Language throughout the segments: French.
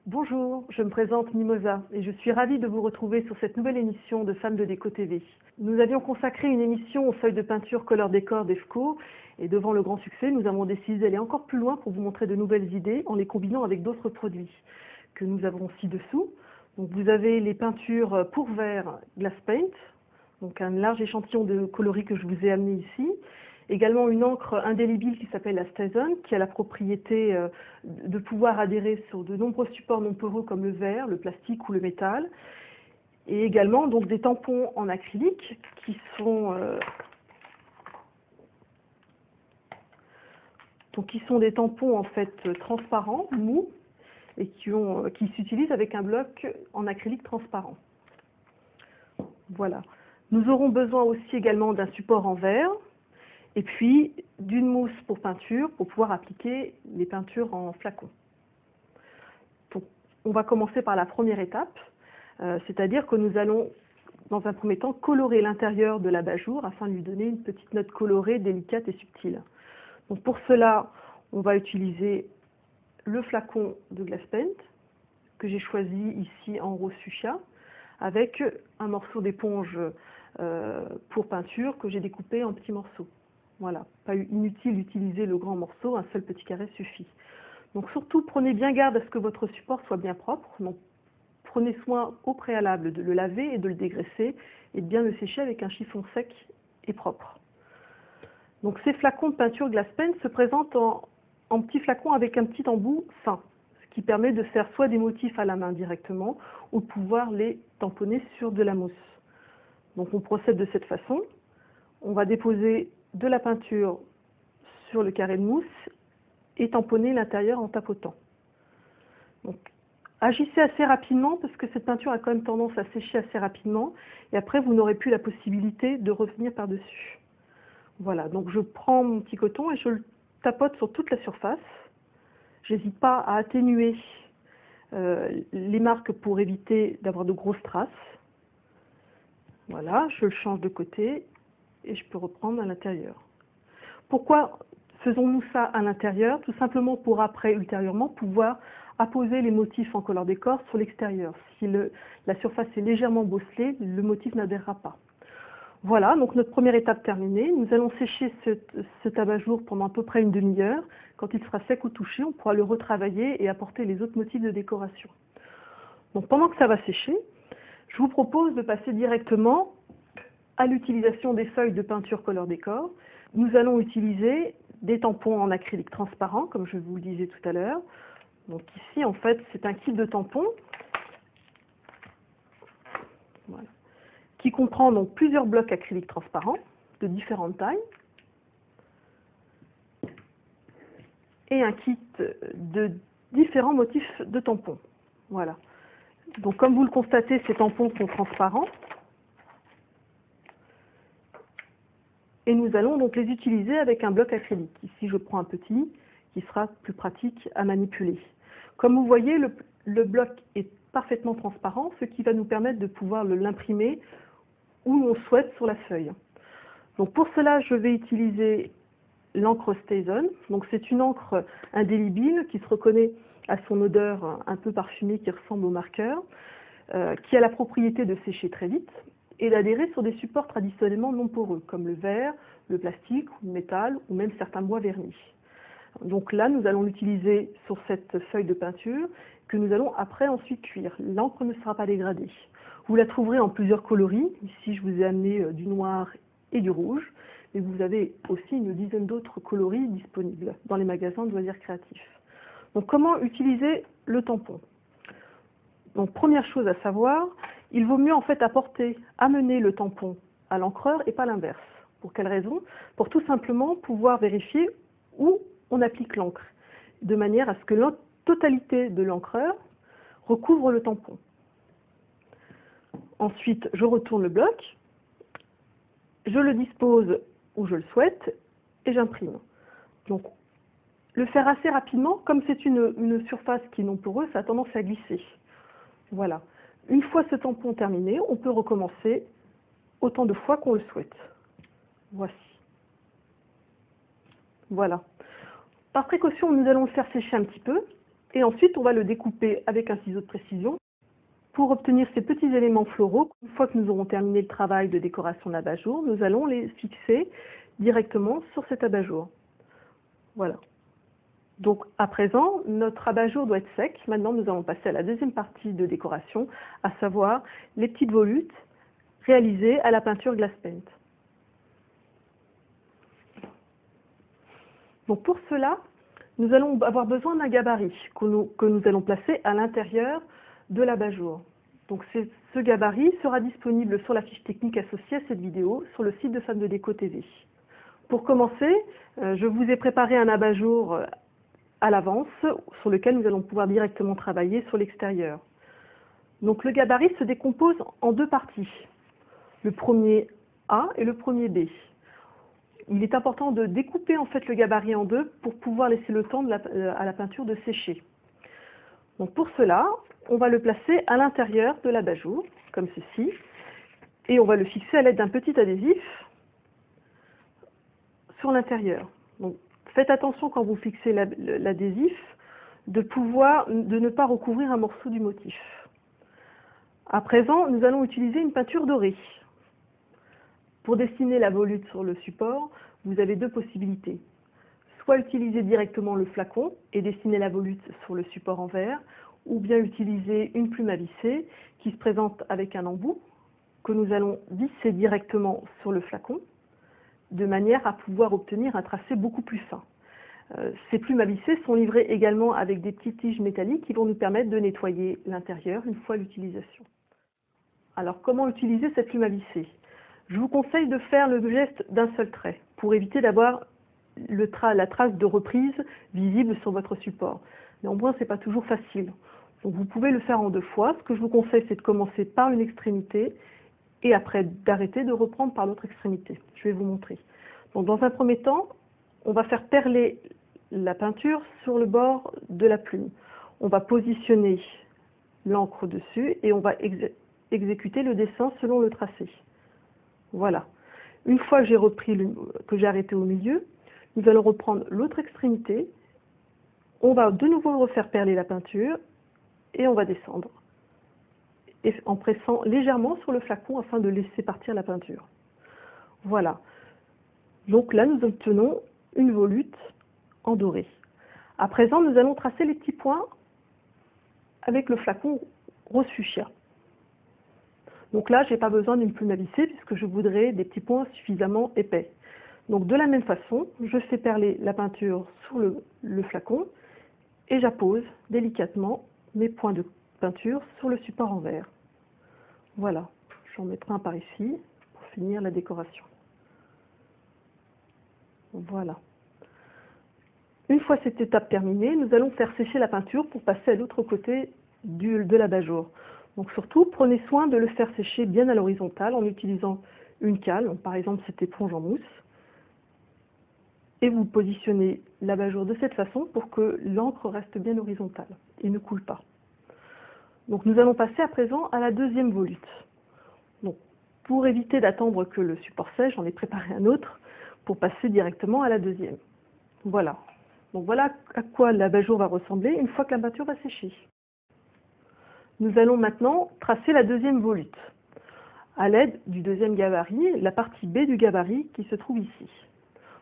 Bonjour, je me présente Mimosa et je suis ravie de vous retrouver sur cette nouvelle émission de Femmes de Déco TV. Nous avions consacré une émission aux feuilles de peinture Color Décor d'EFCO et devant le grand succès, nous avons décidé d'aller encore plus loin pour vous montrer de nouvelles idées en les combinant avec d'autres produits que nous avons ci-dessous. Donc vous avez les peintures pour verre Glass Paint, donc un large échantillon de coloris que je vous ai amené ici. Également une encre indélébile qui s'appelle la STAZON, qui a la propriété de pouvoir adhérer sur de nombreux supports non poreux comme le verre, le plastique ou le métal. Et également donc des tampons en acrylique qui sont des tampons en fait transparents, mous, et qui s'utilisent avec un bloc en acrylique transparent. Voilà. Nous aurons besoin aussi également d'un support en verre, et puis d'une mousse pour peinture pour pouvoir appliquer les peintures en flacon. Donc, on va commencer par la première étape, c'est-à-dire que nous allons dans un premier temps colorer l'intérieur de l'abat-jour afin de lui donner une petite note colorée, délicate et subtile. Donc pour cela, on va utiliser le flacon de Glass Paint que j'ai choisi ici en rose fuchsia avec un morceau d'éponge pour peinture que j'ai découpé en petits morceaux. Voilà, pas inutile d'utiliser le grand morceau, un seul petit carré suffit. Donc surtout, prenez bien garde à ce que votre support soit bien propre. Donc, prenez soin au préalable de le laver et de le dégraisser et de bien le sécher avec un chiffon sec et propre. Donc ces flacons de peinture Glass Paint se présentent en petits flacons avec un petit embout fin, ce qui permet de faire soit des motifs à la main directement ou de pouvoir les tamponner sur de la mousse. Donc on procède de cette façon. On va déposer de la peinture sur le carré de mousse et tamponner l'intérieur en tapotant. Donc, agissez assez rapidement parce que cette peinture a quand même tendance à sécher assez rapidement et après vous n'aurez plus la possibilité de revenir par-dessus. Voilà, donc je prends mon petit coton et je le tapote sur toute la surface. J'hésite pas à atténuer les marques pour éviter d'avoir de grosses traces. Voilà, je le change de côté et je peux reprendre à l'intérieur. Pourquoi faisons-nous ça à l'intérieur? Tout simplement pour après, ultérieurement, pouvoir apposer les motifs en Color Décor sur l'extérieur. Si la surface est légèrement bosselée, le motif n'adhérera pas. Voilà, donc notre première étape terminée. Nous allons sécher cet abat-jour pendant à peu près une demi-heure. Quand il sera sec au toucher, on pourra le retravailler et apporter les autres motifs de décoration. Donc pendant que ça va sécher, je vous propose de passer directement à l'utilisation des feuilles de peinture Color Décor. Nous allons utiliser des tampons en acrylique transparent, comme je vous le disais tout à l'heure. Donc ici, en fait, c'est un kit de tampons. Voilà, qui comprend donc plusieurs blocs acryliques transparents de différentes tailles et un kit de différents motifs de tampons. Voilà. Donc comme vous le constatez, ces tampons sont transparents et nous allons donc les utiliser avec un bloc acrylique. Ici, je prends un petit qui sera plus pratique à manipuler. Comme vous voyez, le bloc est parfaitement transparent, ce qui va nous permettre de pouvoir l'imprimer où on souhaite sur la feuille. Donc pour cela, je vais utiliser l'encre STAZON. Donc c'est une encre indélébile qui se reconnaît à son odeur un peu parfumée qui ressemble au marqueur, qui a la propriété de sécher très vite et d'adhérer sur des supports traditionnellement non poreux, comme le verre, le plastique, le métal ou même certains bois vernis. Donc là, nous allons l'utiliser sur cette feuille de peinture que nous allons après ensuite cuire. L'encre ne sera pas dégradée. Vous la trouverez en plusieurs coloris. Ici, je vous ai amené du noir et du rouge. Mais vous avez aussi une dizaine d'autres coloris disponibles dans les magasins de loisirs créatifs. Donc comment utiliser le tampon? Donc première chose à savoir, il vaut mieux en fait amener le tampon à l'encreur et pas l'inverse. Pour quelle raison? Pour tout simplement pouvoir vérifier où on applique l'encre, de manière à ce que la totalité de l'encreur recouvre le tampon. Ensuite, je retourne le bloc, je le dispose où je le souhaite et j'imprime. Donc, le faire assez rapidement, comme c'est une surface qui est non poreuse, ça a tendance à glisser. Voilà. Une fois ce tampon terminé, on peut recommencer autant de fois qu'on le souhaite. Voici. Voilà. Par précaution, nous allons le faire sécher un petit peu. Et ensuite, on va le découper avec un ciseau de précision pour obtenir ces petits éléments floraux. Une fois que nous aurons terminé le travail de décoration d'abat-jour, nous allons les fixer directement sur cet abat-jour. Voilà. Donc à présent, notre abat-jour doit être sec. Maintenant, nous allons passer à la deuxième partie de décoration, à savoir les petites volutes réalisées à la peinture Glass Paint. Donc pour cela, nous allons avoir besoin d'un gabarit que nous allons placer à l'intérieur de l'abat-jour. Donc ce gabarit sera disponible sur la fiche technique associée à cette vidéo sur le site de Femmes de Déco TV. Pour commencer, je vous ai préparé un abat-jour à l'avance sur lequel nous allons pouvoir directement travailler sur l'extérieur. Donc le gabarit se décompose en deux parties, le premier A et le premier B. Il est important de découper en fait le gabarit en deux pour pouvoir laisser le temps à la peinture de sécher. Donc pour cela, on va le placer à l'intérieur de l'abat-jour, comme ceci, et on va le fixer à l'aide d'un petit adhésif sur l'intérieur. Donc faites attention quand vous fixez l'adhésif de ne pas recouvrir un morceau du motif. À présent, nous allons utiliser une peinture dorée. Pour dessiner la volute sur le support, vous avez deux possibilités. Soit utiliser directement le flacon et dessiner la volute sur le support en verre, ou bien utiliser une plume à visser qui se présente avec un embout que nous allons visser directement sur le flacon, de manière à pouvoir obtenir un tracé beaucoup plus fin. Ces plumes à visser sont livrées également avec des petites tiges métalliques qui vont nous permettre de nettoyer l'intérieur une fois l'utilisation. Alors comment utiliser cette plume à visser? Je vous conseille de faire le geste d'un seul trait pour éviter d'avoir la trace de reprise visible sur votre support. Néanmoins, ce n'est pas toujours facile. Donc vous pouvez le faire en deux fois. Ce que je vous conseille, c'est de commencer par une extrémité et après d'arrêter de reprendre par l'autre extrémité. Je vais vous montrer. Donc dans un premier temps, on va faire perler la peinture sur le bord de la plume. On va positionner l'encre dessus et on va exécuter le dessin selon le tracé. Voilà. Une fois que j'ai arrêté au milieu, nous allons reprendre l'autre extrémité. On va de nouveau refaire perler la peinture et on va descendre en pressant légèrement sur le flacon afin de laisser partir la peinture. Voilà. Donc là, nous obtenons une volute en doré. À présent, nous allons tracer les petits points avec le flacon rose fuchsia. Donc là, je n'ai pas besoin d'une plume à visser puisque je voudrais des petits points suffisamment épais. Donc de la même façon, je fais perler la peinture sur le flacon et j'appose délicatement mes points de peinture sur le support en verre. Voilà, j'en mettrai un par ici pour finir la décoration. Voilà. Une fois cette étape terminée, nous allons faire sécher la peinture pour passer à l'autre côté de l'abat-jour. Donc surtout, prenez soin de le faire sécher bien à l'horizontale en utilisant une cale, par exemple cette éponge en mousse. Et vous positionnez l'abat-jour de cette façon pour que l'encre reste bien horizontale et ne coule pas. Donc nous allons passer à présent à la deuxième volute. Donc, pour éviter d'attendre que le support sèche, j'en ai préparé un autre pour passer directement à la deuxième. Voilà. Donc voilà à quoi l'abat-jour va ressembler une fois que la peinture va sécher. Nous allons maintenant tracer la deuxième volute à l'aide du deuxième gabarit, la partie B du gabarit qui se trouve ici.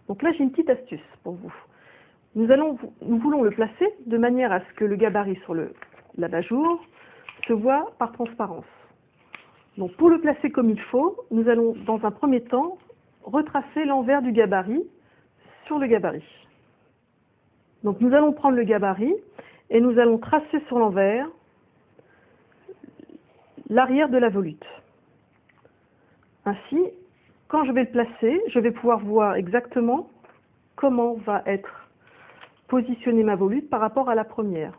Donc là, j'ai une petite astuce pour vous. Nous voulons le placer de manière à ce que le gabarit sur l'abat-jour se voit par transparence. Donc pour le placer comme il faut, nous allons dans un premier temps retracer l'envers du gabarit sur le gabarit. Donc nous allons prendre le gabarit et nous allons tracer sur l'envers l'arrière de la volute. Ainsi, quand je vais le placer, je vais pouvoir voir exactement comment va être positionnée ma volute par rapport à la première.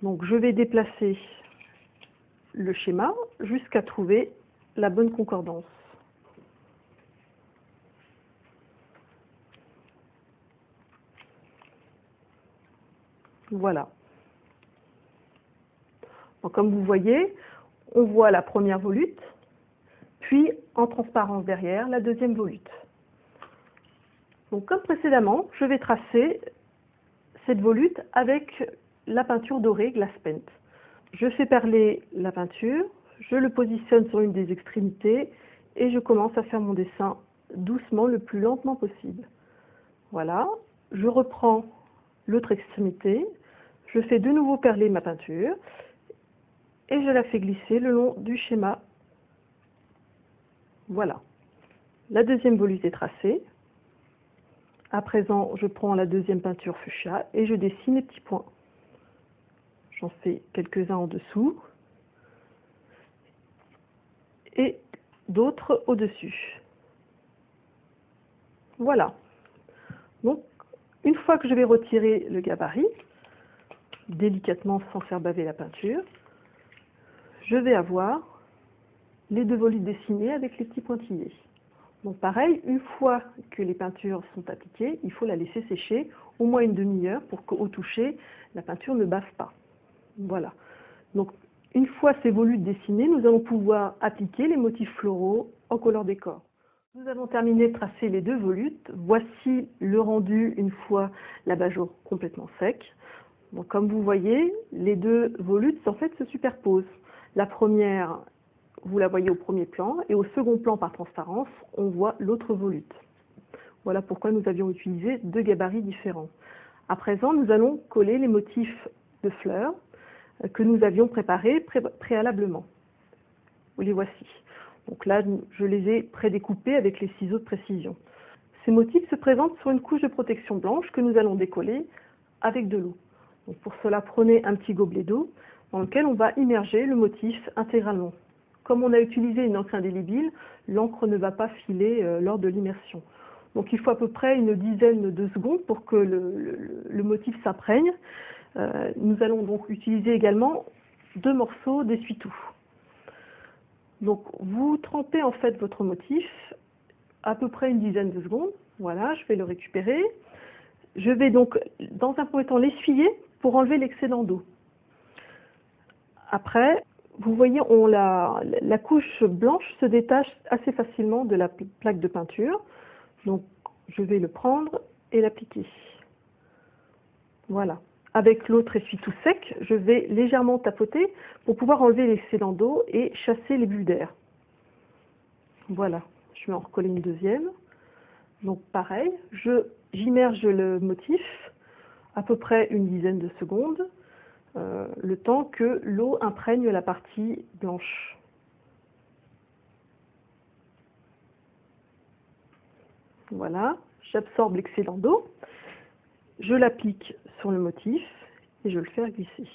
Donc je vais déplacer le schéma jusqu'à trouver la bonne concordance. Voilà. Donc, comme vous voyez, on voit la première volute, puis en transparence derrière, la deuxième volute. Donc comme précédemment, je vais tracer cette volute avec la peinture dorée Glass Paint. Je fais perler la peinture, je le positionne sur une des extrémités et je commence à faire mon dessin doucement, le plus lentement possible. Voilà, je reprends l'autre extrémité, je fais de nouveau perler ma peinture et je la fais glisser le long du schéma. Voilà, la deuxième volute est tracée. À présent, je prends la deuxième peinture fuchsia et je dessine les petits points. J'en fais quelques-uns en dessous et d'autres au-dessus. Voilà. Donc, une fois que je vais retirer le gabarit, délicatement sans faire baver la peinture, je vais avoir les deux volutes dessinées avec les petits pointillés. Donc pareil, une fois que les peintures sont appliquées, il faut la laisser sécher au moins une demi-heure pour qu'au toucher, la peinture ne bave pas. Voilà. Donc une fois ces volutes dessinées, nous allons pouvoir appliquer les motifs floraux en couleur décor. Nous avons terminé de tracer les deux volutes. Voici le rendu une fois l'abat-jour complètement sec. Donc, comme vous voyez, les deux volutes en fait se superposent. La première, vous la voyez au premier plan, et au second plan par transparence, on voit l'autre volute. Voilà pourquoi nous avions utilisé deux gabarits différents. À présent, nous allons coller les motifs de fleurs que nous avions préparés préalablement. Vous les voici. Donc là, je les ai prédécoupés avec les ciseaux de précision. Ces motifs se présentent sur une couche de protection blanche que nous allons décoller avec de l'eau. Donc pour cela, prenez un petit gobelet d'eau dans lequel on va immerger le motif intégralement. Comme on a utilisé une encre indélébile, l'encre ne va pas filer lors de l'immersion. Donc il faut à peu près une dizaine de secondes pour que le motif s'imprègne. Nous allons donc utiliser également 2 morceaux d'essuie-tout. Donc vous trempez en fait votre motif à peu près une dizaine de secondes. Voilà, je vais le récupérer. Je vais donc dans un premier temps l'essuyer pour enlever l'excédent d'eau. Après, vous voyez, la couche blanche se détache assez facilement de la plaque de peinture. Donc je vais le prendre et l'appliquer. Voilà. Avec l'autre essuie-tout sec, je vais légèrement tapoter pour pouvoir enlever l'excédent d'eau et chasser les bulles d'air. Voilà, je vais en recoller une deuxième. Donc pareil, j'immerge le motif à peu près une dizaine de secondes, le temps que l'eau imprègne la partie blanche. Voilà, j'absorbe l'excédent d'eau, je l'applique sur le motif et je le fais glisser.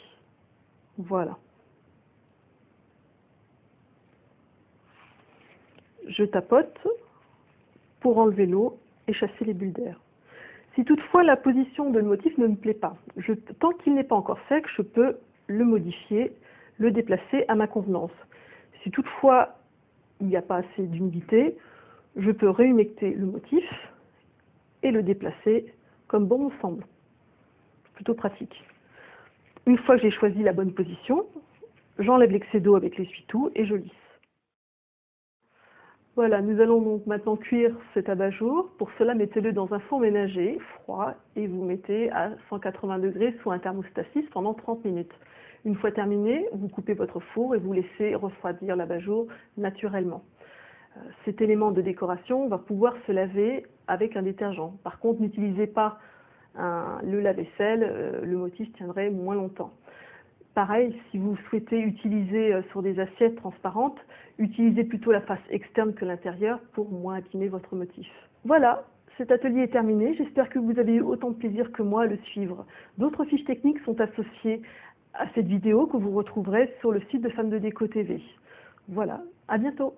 Voilà. Je tapote pour enlever l'eau et chasser les bulles d'air. Si toutefois la position de le motif ne me plaît pas, tant qu'il n'est pas encore sec, je peux le modifier, le déplacer à ma convenance. Si toutefois il n'y a pas assez d'humidité, je peux réhumecter le motif et le déplacer comme bon me semble. Plutôt pratique. Une fois que j'ai choisi la bonne position, j'enlève l'excès d'eau avec l'essuie-tout et je lisse. Voilà, nous allons donc maintenant cuire cet abat-jour. Pour cela, mettez-le dans un four ménager froid et vous mettez à 180 degrés sous un thermostat 6 pendant 30 minutes. Une fois terminé, vous coupez votre four et vous laissez refroidir l'abat-jour naturellement. Cet élément de décoration va pouvoir se laver avec un détergent. Par contre, n'utilisez pas le lave-vaisselle, le motif tiendrait moins longtemps. Pareil, si vous souhaitez utiliser sur des assiettes transparentes, utilisez plutôt la face externe que l'intérieur pour moins abîmer votre motif. Voilà, cet atelier est terminé. J'espère que vous avez eu autant de plaisir que moi à le suivre. D'autres fiches techniques sont associées à cette vidéo que vous retrouverez sur le site de Femmes de Déco TV. Voilà, à bientôt.